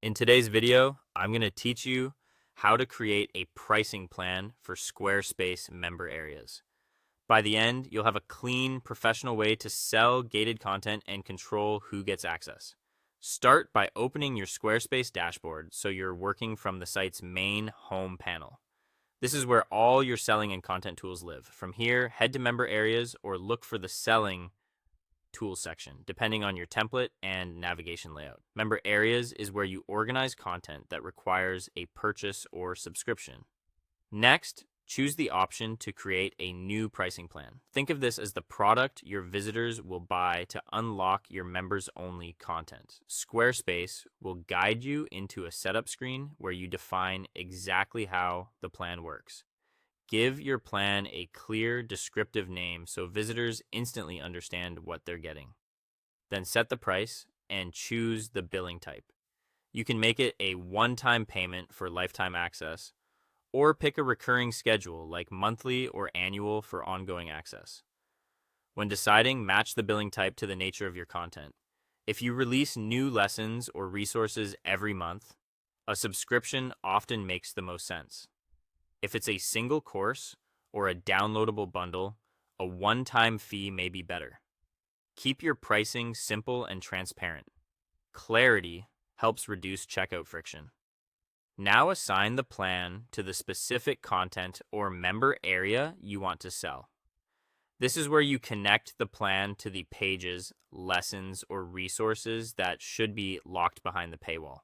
In today's video, I'm going to teach you how to create a pricing plan for Squarespace member areas. By the end, you'll have a clean, professional way to sell gated content and control who gets access. Start by opening your Squarespace dashboard so you're working from the site's main home panel. This is where all your selling and content tools live. From here, head to member areas or look for the selling tools section, depending on your template and navigation layout. Member areas is where you organize content that requires a purchase or subscription. Next, choose the option to create a new pricing plan. Think of this as the product your visitors will buy to unlock your members-only content. Squarespace will guide you into a setup screen where you define exactly how the plan works. Give your plan a clear, descriptive name so visitors instantly understand what they're getting. Then set the price and choose the billing type. You can make it a one-time payment for lifetime access, or pick a recurring schedule like monthly or annual for ongoing access. When deciding, match the billing type to the nature of your content. If you release new lessons or resources every month, a subscription often makes the most sense. If it's a single course or a downloadable bundle, a one-time fee may be better. Keep your pricing simple and transparent. Clarity helps reduce checkout friction. Now assign the plan to the specific content or member area you want to sell. This is where you connect the plan to the pages, lessons, or resources that should be locked behind the paywall.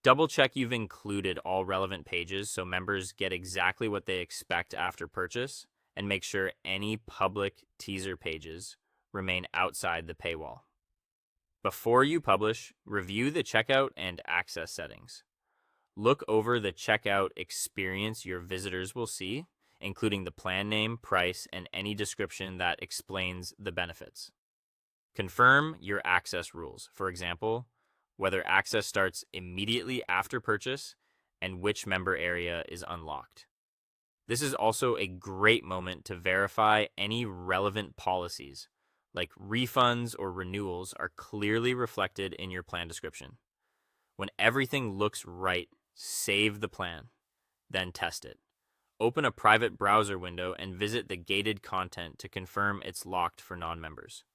Double check you've included all relevant pages so members get exactly what they expect after purchase, and make sure any public teaser pages remain outside the paywall. Before you publish, review the checkout and access settings. Look over the checkout experience your visitors will see, including the plan name, price, and any description that explains the benefits. Confirm your access rules. For example, whether access starts immediately after purchase and which member area is unlocked. This is also a great moment to verify any relevant policies, like refunds or renewals, are clearly reflected in your plan description. When everything looks right, save the plan, then test it. Open a private browser window and visit the gated content to confirm it's locked for non-members.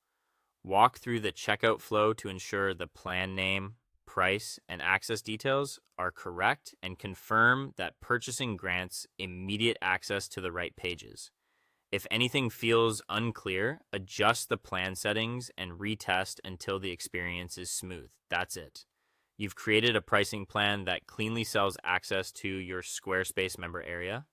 Walk through the checkout flow to ensure the plan name, price, and access details are correct, and confirm that purchasing grants immediate access to the right pages. If anything feels unclear, adjust the plan settings and retest until the experience is smooth. That's it. You've created a pricing plan that cleanly sells access to your Squarespace member area.